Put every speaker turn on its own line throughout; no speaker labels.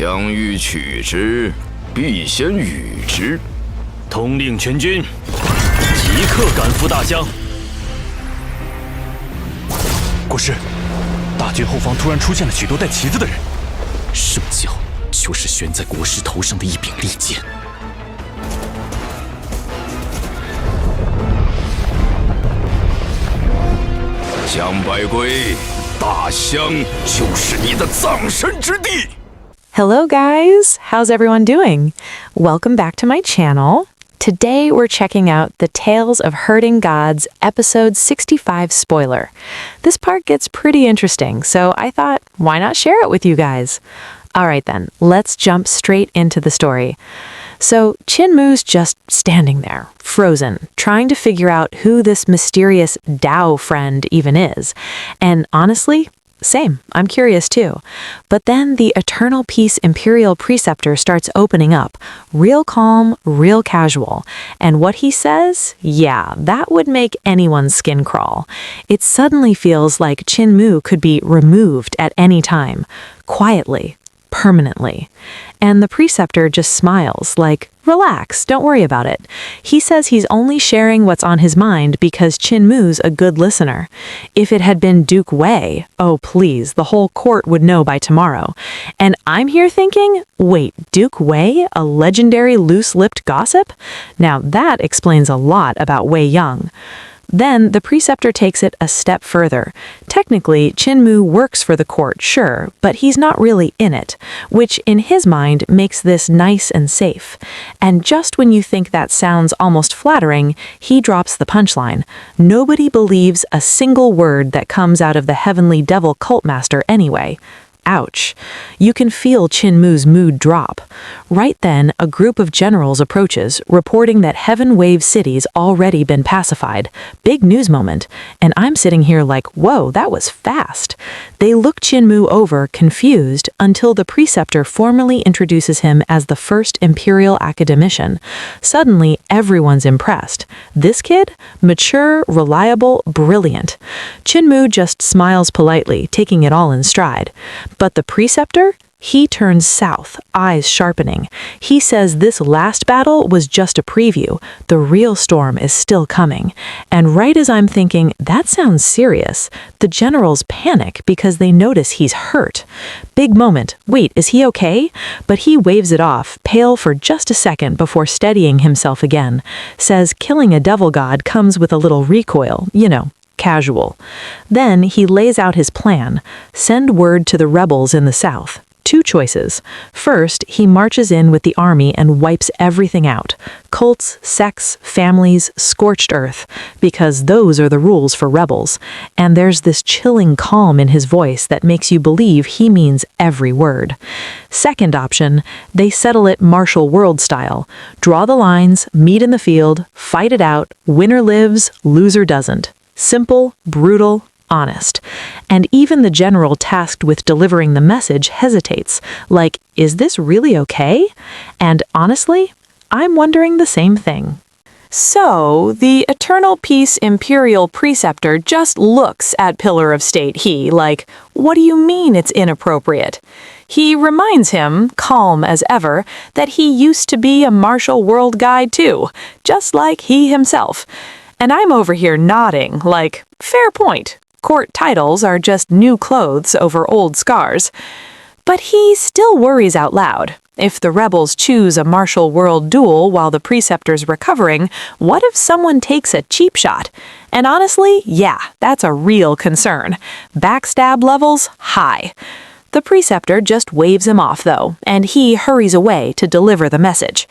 将欲取之，必先予之。
统领全军，即刻赶赴大江。
国师，大军后方突然出现了许多带旗子的人，
圣教就是悬在国师头上的一柄利剑。
江百归，大湘就是你的葬身之地。
Hello guys, how's everyone doing? Welcome back to my channel. Today we're checking out the Tales of Herding Gods episode 65 spoiler. This part gets pretty interesting, so I thought, why not share it with you guys? Alright then, let's jump straight into the story. So Qinmu's just standing there, frozen, trying to figure out who this mysterious Dao friend even is. And honestly, same, I'm curious too. But then the Eternal Peace Imperial Preceptor starts opening up, real calm, real casual. And what he says, yeah, that would make anyone's skin crawl. It suddenly feels like Qinmu could be removed at any time, quietly, permanently. And the preceptor just smiles, like, relax, don't worry about it. He says he's only sharing what's on his mind because Qinmu's a good listener. If it had been Duke Wei, oh please, the whole court would know by tomorrow. And I'm here thinking, wait, Duke Wei, a legendary loose-lipped gossip? Now that explains a lot about Wei Yang. Then the preceptor takes it a step further. Technically, Qinmu works for the court, sure, but he's not really in it, which in his mind makes this nice and safe. And just when you think that sounds almost flattering, he drops the punchline. Nobody believes a single word that comes out of the heavenly devil cult master anyway. Ouch. You can feel Qinmu's mood drop. Right then, a group of generals approaches, reporting that Heaven Wave City's already been pacified. Big news moment. And I'm sitting here like, whoa, that was fast. They look Qinmu over, confused, until the preceptor formally introduces him as the first Imperial Academician. Suddenly, everyone's impressed. This kid? Mature, reliable, brilliant. Qinmu just smiles politely, taking it all in stride. But the preceptor? He turns south, eyes sharpening. He says this last battle was just a preview. The real storm is still coming. And right as I'm thinking, that sounds serious, the generals panic because they notice he's hurt. Big moment. Wait, is he okay? But he waves it off, pale for just a second before steadying himself again. Says killing a devil god comes with a little recoil, casual. Then he lays out his plan. Send word to the rebels in the south. Two choices. First, he marches in with the army and wipes everything out. Cults, sects, families, scorched earth. Because those are the rules for rebels. And there's this chilling calm in his voice that makes you believe he means every word. Second option, they settle it martial world style. Draw the lines, meet in the field, fight it out, winner lives, loser doesn't. Simple, brutal, honest. And even the general tasked with delivering the message hesitates, like, is this really okay? And honestly, I'm wondering the same thing. So, the Eternal Peace Imperial Preceptor just looks at Pillar of State He like, what do you mean it's inappropriate? He reminds him, calm as ever, that he used to be a martial world guy too, just like he himself. And I'm over here nodding, like, fair point. Court titles are just new clothes over old scars. But he still worries out loud. If the rebels choose a martial world duel while the preceptor's recovering, what if someone takes a cheap shot? And honestly, yeah, that's a real concern. Backstab levels, high. The preceptor just waves him off, though, and he hurries away to deliver the message.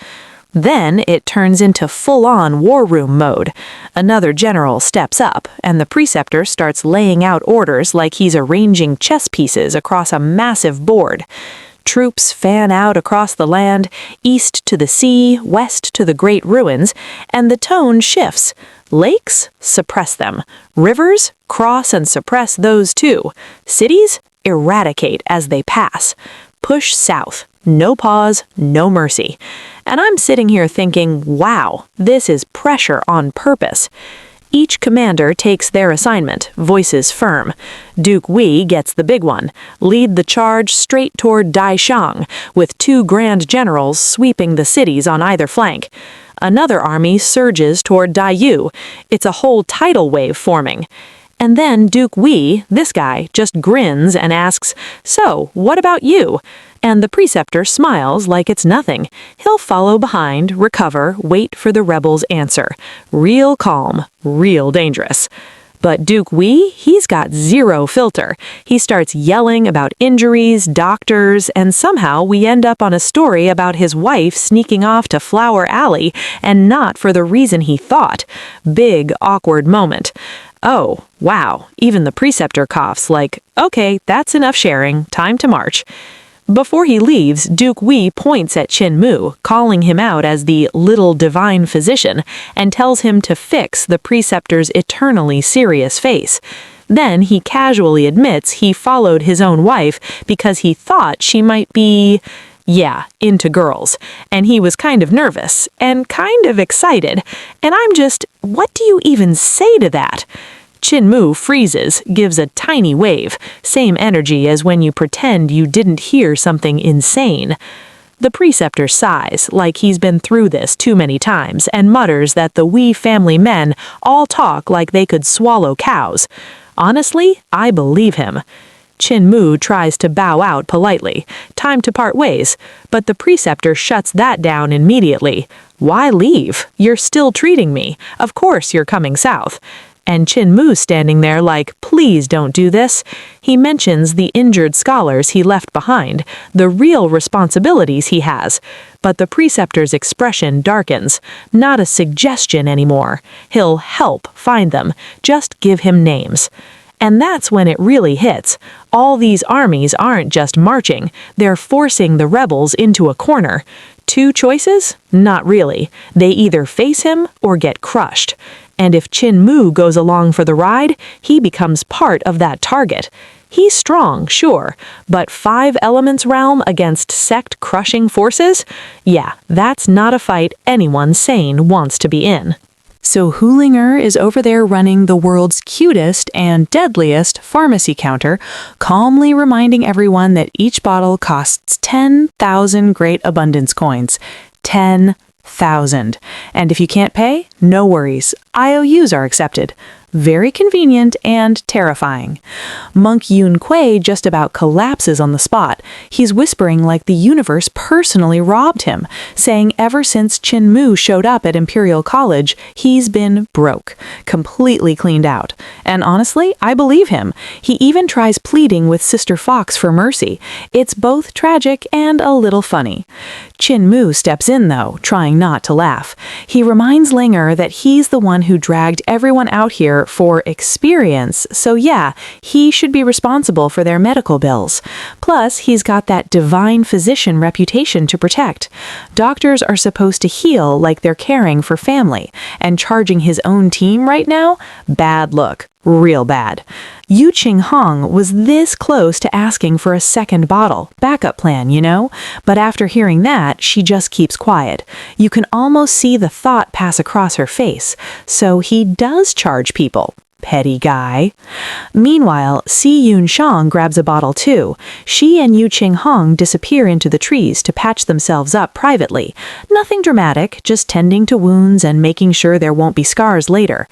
Then it turns into full-on war room mode. Another general steps up, and the preceptor starts laying out orders like he's arranging chess pieces across a massive board. Troops fan out across the land, east to the sea, west to the great ruins, and the tone shifts. Lakes? Suppress them. Rivers? Cross and suppress those too. Cities? Eradicate as they pass. Push south. No pause, no mercy. And I'm sitting here thinking, wow, this is pressure on purpose. Each commander takes their assignment, voices firm. Duke Wei gets the big one, lead the charge straight toward Daishang, with 2 grand generals sweeping the cities on either flank. Another army surges toward Daiyu. It's a whole tidal wave forming. And then Duke Wei, this guy, just grins and asks, "So, what about you?" And the preceptor smiles like it's nothing. He'll follow behind, recover, wait for the rebels' answer. Real calm, real dangerous. But Duke Wei, he's got zero filter. He starts yelling about injuries, doctors, and somehow we end up on a story about his wife sneaking off to Flower Alley, and not for the reason he thought. Big, awkward moment. Oh, wow, even the preceptor coughs like, "Okay, that's enough sharing, time to march." Before he leaves, Duke Wei points at Qin Mu, calling him out as the little divine physician, and tells him to fix the preceptor's eternally serious face. Then he casually admits he followed his own wife because he thought she might be, into girls. And he was kind of nervous and kind of excited. And I'm just, what do you even say to that? Qin Mu freezes, gives a tiny wave, same energy as when you pretend you didn't hear something insane. The preceptor sighs, like he's been through this too many times, and mutters that the Wei family men all talk like they could swallow cows. Honestly, I believe him. Qin Mu tries to bow out politely. Time to part ways. But the preceptor shuts that down immediately. Why leave? You're still treating me. Of course you're coming south. And Qin Mu's standing there like, please don't do this. He mentions the injured scholars he left behind, the real responsibilities he has. But the preceptor's expression darkens. Not a suggestion anymore. He'll help find them. Just give him names. And that's when it really hits. All these armies aren't just marching, they're forcing the rebels into a corner. 2 choices? Not really. They either face him or get crushed. And if Qin Mu goes along for the ride, he becomes part of that target. He's strong, sure, but 5 elements realm against sect-crushing forces? Yeah, that's not a fight anyone sane wants to be in. So Hulinger is over there running the world's cutest and deadliest pharmacy counter, calmly reminding everyone that each bottle costs 10,000 Great Abundance coins. 10,000. And if you can't pay, no worries. IOUs are accepted. Very convenient and terrifying. Monk Yun Kuei just about collapses on the spot. He's whispering like the universe personally robbed him, saying ever since Qin Mu showed up at Imperial College, he's been broke, completely cleaned out. And honestly, I believe him. He even tries pleading with Sister Fox for mercy. It's both tragic and a little funny. Qin Mu steps in, though, trying not to laugh. He reminds Linger that he's the one who dragged everyone out here for experience, so yeah, he should be responsible for their medical bills. Plus, he's got that divine physician reputation to protect. Doctors are supposed to heal like they're caring for family, and charging his own team right now? Bad look. Real bad. Yu Qinghong was this close to asking for a second bottle, backup plan, you know? But after hearing that, she just keeps quiet. You can almost see the thought pass across her face. So he does charge people. Petty guy. Meanwhile, Si Yun Shang grabs a bottle too. She and Yu Qinghong disappear into the trees to patch themselves up privately. Nothing dramatic, just tending to wounds and making sure there won't be scars later.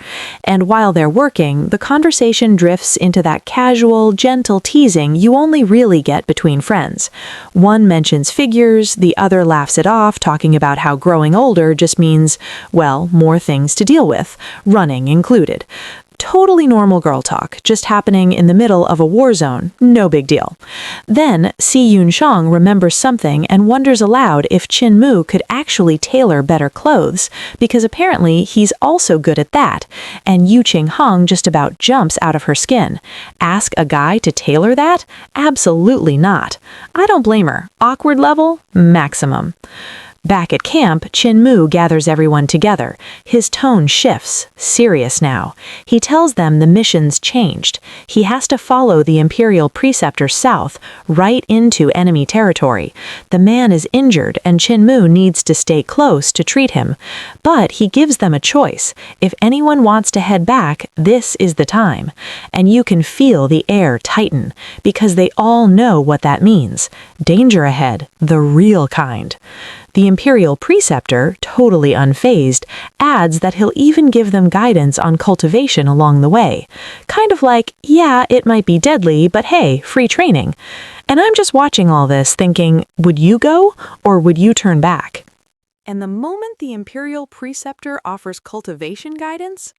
And while they're working, the conversation drifts into that casual, gentle teasing you only really get between friends. One mentions figures, the other laughs it off, talking about how growing older just means, well, more things to deal with, running included. Totally normal girl talk, just happening in the middle of a war zone, no big deal. Then, Si Yun Shang remembers something and wonders aloud if Qin Mu could actually tailor better clothes, because apparently he's also good at that, and Yu Qinghong just about jumps out of her skin. Ask a guy to tailor that? Absolutely not. I don't blame her. Awkward level? Maximum. Back at camp, Qin Mu gathers everyone together. His tone shifts, serious now. He tells them the mission's changed. He has to follow the Imperial Preceptor south, right into enemy territory. The man is injured and Qin Mu needs to stay close to treat him. But he gives them a choice. If anyone wants to head back, this is the time. And you can feel the air tighten, because they all know what that means. Danger ahead, the real kind. The Imperial Preceptor, totally unfazed, adds that he'll even give them guidance on cultivation along the way. Kind of like, yeah, it might be deadly, but hey, free training. And I'm just watching all this thinking, would you go or would you turn back? And the moment the Imperial Preceptor offers cultivation guidance,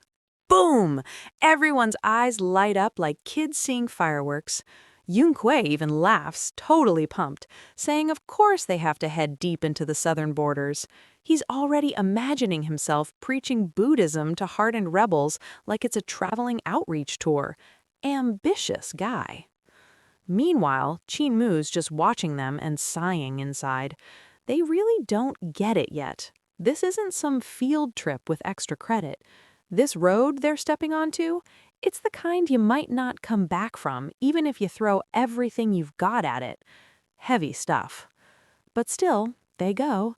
boom! Everyone's eyes light up like kids seeing fireworks. Yun Kuei even laughs, totally pumped, saying of course they have to head deep into the southern borders. He's already imagining himself preaching Buddhism to hardened rebels like it's a traveling outreach tour. Ambitious guy. Meanwhile, Qin Mu's just watching them and sighing inside. They really don't get it yet. This isn't some field trip with extra credit. This road they're stepping onto, it's the kind you might not come back from, even if you throw everything you've got at it. Heavy stuff. But still, they go.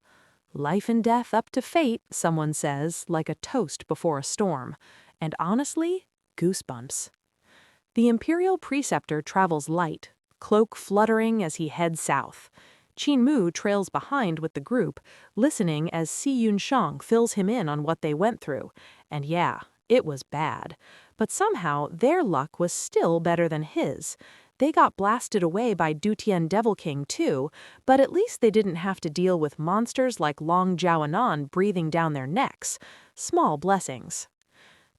Life and death up to fate, someone says, like a toast before a storm. And honestly, goosebumps. The Imperial Preceptor travels light, cloak fluttering as he heads south. Qin Mu trails behind with the group, listening as Si Yunshang fills him in on what they went through. And yeah, it was bad. But somehow their luck was still better than his. They got blasted away by Dutian Devil King too, but at least they didn't have to deal with monsters like Long Jiaonan breathing down their necks. Small blessings.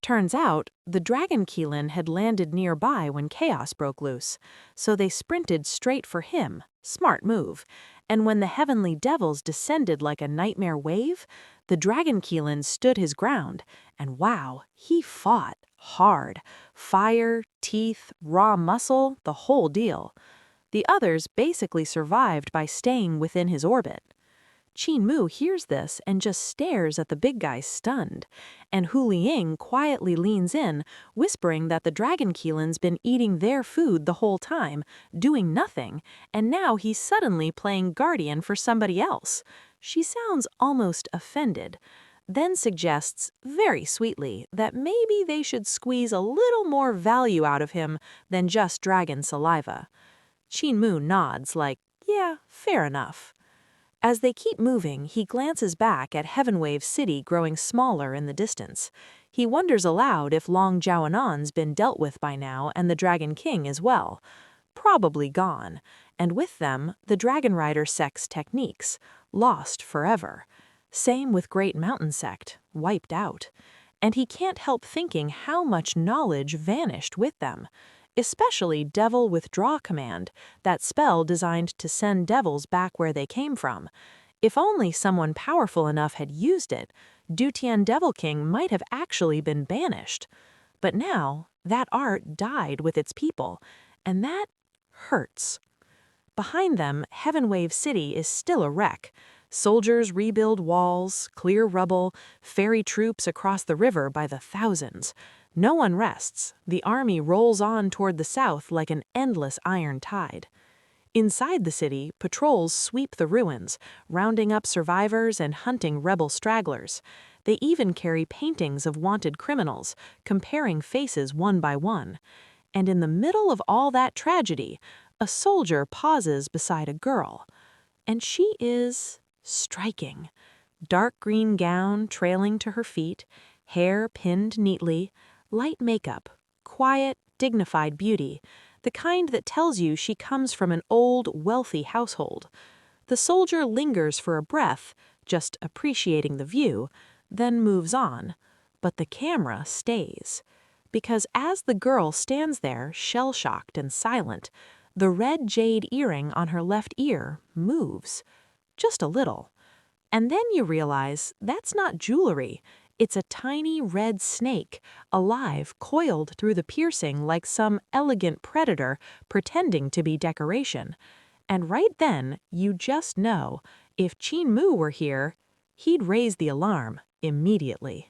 Turns out, the Dragon Keelan had landed nearby when chaos broke loose, so they sprinted straight for him. Smart move. And when the heavenly devils descended like a nightmare wave, the Dragon Keelan stood his ground, and wow, he fought hard. Fire, teeth, raw muscle, the whole deal. The others basically survived by staying within his orbit. Qin Mu hears this and just stares at the big guy stunned, and Hu Liying quietly leans in, whispering that the Dragon Keelan's been eating their food the whole time, doing nothing, and now he's suddenly playing guardian for somebody else. She sounds almost offended, then suggests, very sweetly, that maybe they should squeeze a little more value out of him than just dragon saliva. Qin Mu nods like, yeah, fair enough. As they keep moving, he glances back at Heavenwave City growing smaller in the distance. He wonders aloud if Long Jiaonan's been dealt with by now and the Dragon King as well. Probably gone, and with them, the Dragon Rider sect's techniques, lost forever. Same with Great Mountain Sect, wiped out. And he can't help thinking how much knowledge vanished with them. Especially Devil Withdraw Command, that spell designed to send devils back where they came from. If only someone powerful enough had used it, Dutian Devil King might have actually been banished. But now, that art died with its people, and that hurts. Behind them, Heavenwave City is still a wreck. Soldiers rebuild walls, clear rubble, ferry troops across the river by the thousands. No one rests. The army rolls on toward the south like an endless iron tide. Inside the city, patrols sweep the ruins, rounding up survivors and hunting rebel stragglers. They even carry paintings of wanted criminals, comparing faces one by one. And in the middle of all that tragedy, a soldier pauses beside a girl. And she is striking. Dark green gown trailing to her feet, hair pinned neatly, light makeup, quiet, dignified beauty, the kind that tells you she comes from an old, wealthy household. The soldier lingers for a breath, just appreciating the view, then moves on. But the camera stays. Because as the girl stands there, shell-shocked and silent, the red jade earring on her left ear moves. Just a little. And then you realize that's not jewelry. It's a tiny red snake, alive, coiled through the piercing like some elegant predator pretending to be decoration. And right then, you just know, If Qin Mu were here, he'd raise the alarm immediately.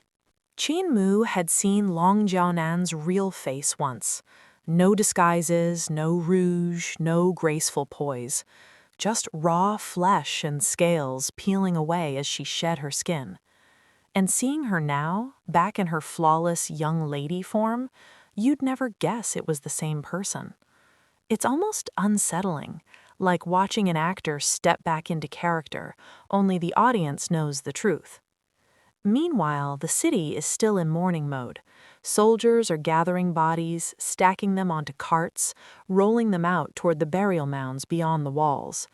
Qin Mu had seen Long Jiaonan's real face once. No disguises, no rouge, no graceful poise. Just raw flesh and scales peeling away as she shed her skin. And seeing her now, back in her flawless young lady form, you'd never guess it was the same person. It's almost unsettling, like watching an actor step back into character, only the audience knows the truth. Meanwhile, the city is still in mourning mode. Soldiers are gathering bodies, stacking them onto carts, rolling them out toward the burial mounds beyond the walls.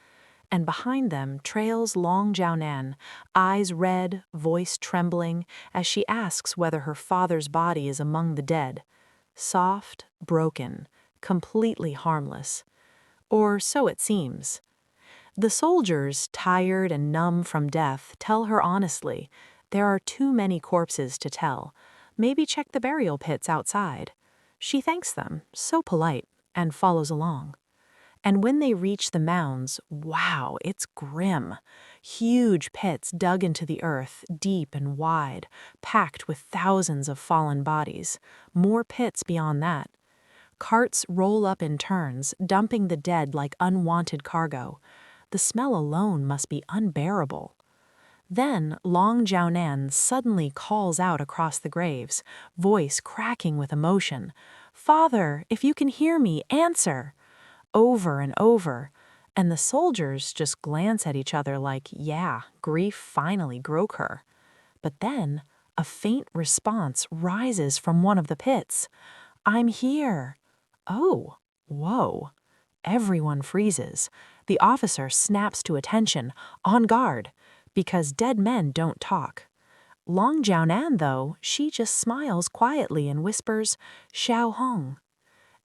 And behind them trails Long Jiaonan, eyes red, voice trembling, as she asks whether her father's body is among the dead. Soft, broken, completely harmless. Or so it seems. The soldiers, tired and numb from death, tell her honestly, there are too many corpses to tell. Maybe check the burial pits outside. She thanks them, so polite, and follows along. And when they reach the mounds, wow, it's grim. Huge pits dug into the earth, deep and wide, packed with thousands of fallen bodies. More pits beyond that. Carts roll up in turns, dumping the dead like unwanted cargo. The smell alone must be unbearable. Then Long Jiaonan suddenly calls out across the graves, voice cracking with emotion. "Father, if you can hear me, answer!" Over and over, and the soldiers just glance at each other like, yeah, grief finally broke her. But then a faint response rises from one of the pits. "I'm here." Oh, whoa. Everyone freezes. The officer snaps to attention, on guard, because dead men don't talk. Long Jiaonan, though, she just smiles quietly and whispers, "Xiao Hong."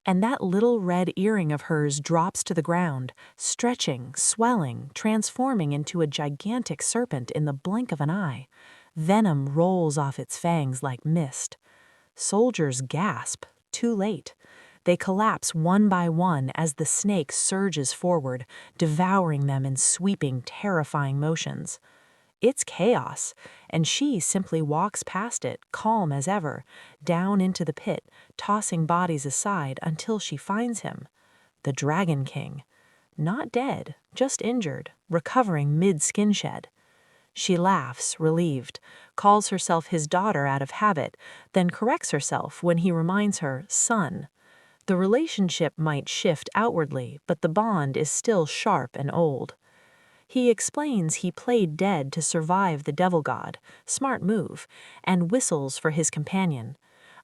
And that little red earring of hers drops to the ground, stretching, swelling, transforming into a gigantic serpent in the blink of an eye. Venom rolls off its fangs like mist. Soldiers gasp, too late. They collapse one by one as the snake surges forward, devouring them in sweeping, terrifying motions. It's chaos, and she simply walks past it, calm as ever, down into the pit, tossing bodies aside until she finds him. The Dragon King. Not dead, just injured, recovering mid-skin shed. She laughs, relieved, calls herself his daughter out of habit, then corrects herself when he reminds her, son. The relationship might shift outwardly, but the bond is still sharp and old. He explains he played dead to survive the devil god, smart move, and whistles for his companion.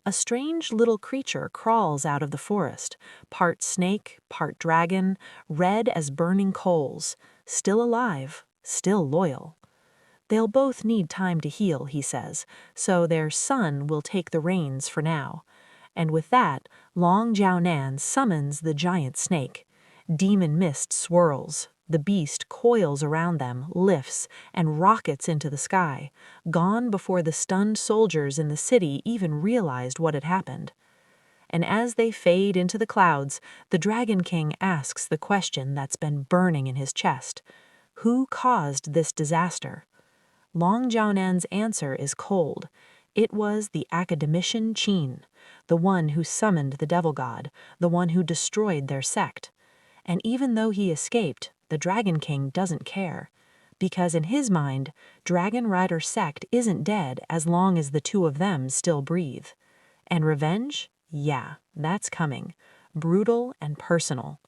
A strange little creature crawls out of the forest, part snake, part dragon, red as burning coals, still alive, still loyal. They'll both need time to heal, he says, so their son will take the reins for now. And with that, Long Jiaonan summons the giant snake. Demon mist swirls. The beast coils around them, lifts, and rockets into the sky, gone before the stunned soldiers in the city even realized what had happened. And as they fade into the clouds, the Dragon King asks the question that's been burning in his chest. Who caused this disaster? Long Jiaonan's answer is cold. It was the academician Qin, the one who summoned the devil god, the one who destroyed their sect. And even though he escaped, the Dragon King doesn't care, because in his mind, Dragon Rider sect isn't dead as long as the two of them still breathe. And revenge? Yeah, that's coming. Brutal and personal.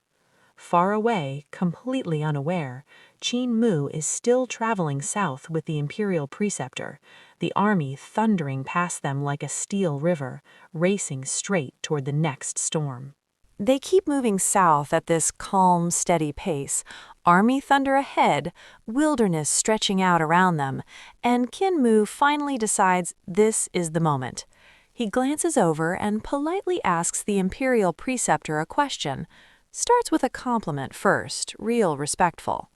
Far away, completely unaware, Qin Mu is still traveling south with the Imperial Preceptor, the army thundering past them like a steel river, racing straight toward the next storm. They keep moving south at this calm, steady pace, army thunder ahead, wilderness stretching out around them, and Qin Mu finally decides this is the moment. He glances over and politely asks the Imperial Preceptor a question. Starts with a compliment first, real respectful.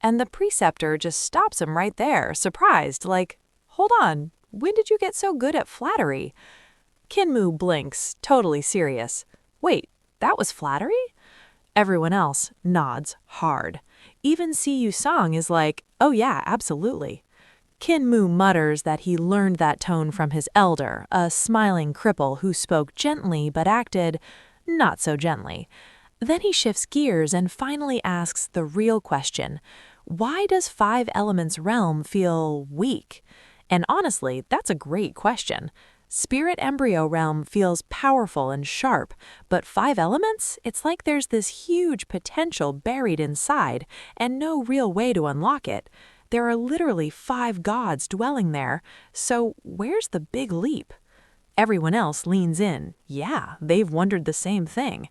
And the Preceptor just stops him right there, surprised, like, hold on, when did you get so good at flattery? Qin Mu blinks, totally serious. Wait, that was flattery? Everyone else nods hard. Even Siyu Song is like, oh yeah, absolutely. Qin Mu mutters that he learned that tone from his elder, a smiling cripple who spoke gently but acted not so gently. Then he shifts gears and finally asks the real question: why does Five Elements realm feel weak? And honestly, that's a great question. Spirit Embryo realm feels powerful and sharp, but Five Elements, it's like there's this huge potential buried inside and no real way to unlock it. There are literally 5 gods dwelling there, so where's the big leap? Everyone else leans in. Yeah, they've wondered the same thing.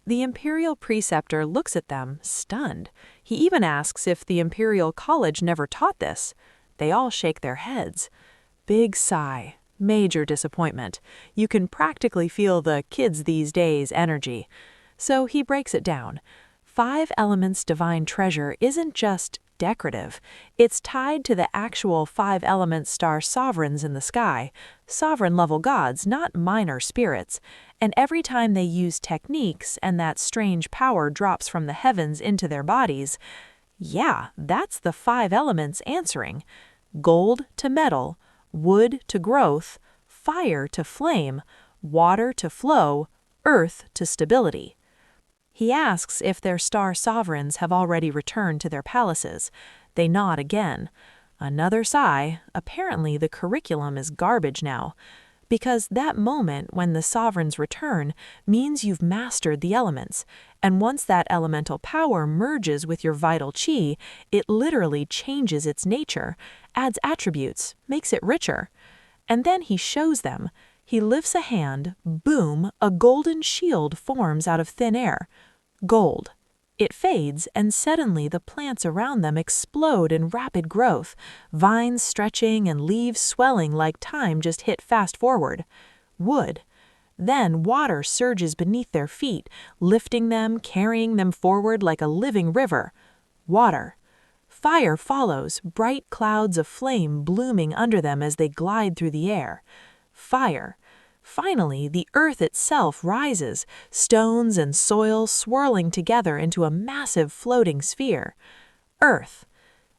The Imperial Preceptor looks at them, stunned. He even asks if the Imperial College never taught this. They all shake their heads. Big sigh. Major disappointment. You can practically feel the kids these days energy. So he breaks it down. 5 Elements divine treasure isn't just decorative. It's tied to the actual 5 Elements star sovereigns in the sky, sovereign-level gods, not minor spirits. And every time they use techniques and that strange power drops from the heavens into their bodies, yeah, that's the 5 Elements answering. Gold to metal, wood to growth, fire to flame, water to flow, earth to stability. He asks if their star sovereigns have already returned to their palaces. They nod again. Another sigh. Apparently the curriculum is garbage now. Because that moment when the sovereigns return means you've mastered the elements, and once that elemental power merges with your vital chi, it literally changes its nature, adds attributes, makes it richer. And then he shows them. He lifts a hand, boom, a golden shield forms out of thin air. Gold. It fades, and suddenly the plants around them explode in rapid growth, vines stretching and leaves swelling like time just hit fast forward. Wood. Then water surges beneath their feet, lifting them, carrying them forward like a living river. Water. Fire follows, bright clouds of flame blooming under them as they glide through the air. Fire. Finally, the earth itself rises, stones and soil swirling together into a massive floating sphere. Earth.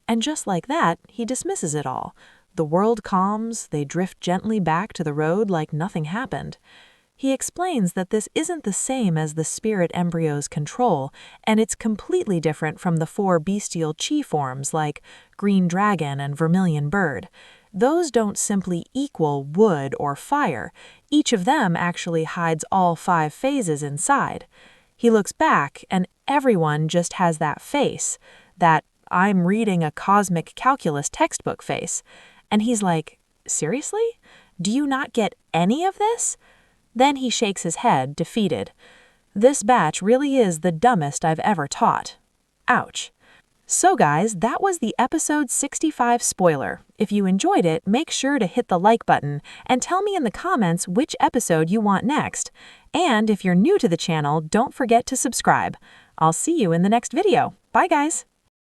And just like that, he dismisses it all. The world calms, they drift gently back to the road like nothing happened. He explains that this isn't the same as the spirit embryo's control, and it's completely different from the 4 bestial chi forms like green dragon and vermilion bird. Those don't simply equal wood or fire. Each of them actually hides all 5 phases inside. He looks back, and everyone just has that face, that I'm reading a cosmic calculus textbook face. And he's like, seriously? Do you not get any of this? Then he shakes his head, defeated. This batch really is the dumbest I've ever taught. Ouch. So guys, that was the episode 65 spoiler. If you enjoyed it, make sure to hit the like button and tell me in the comments which episode you want next. And if you're new to the channel, don't forget to subscribe. I'll see you in the next video. Bye guys!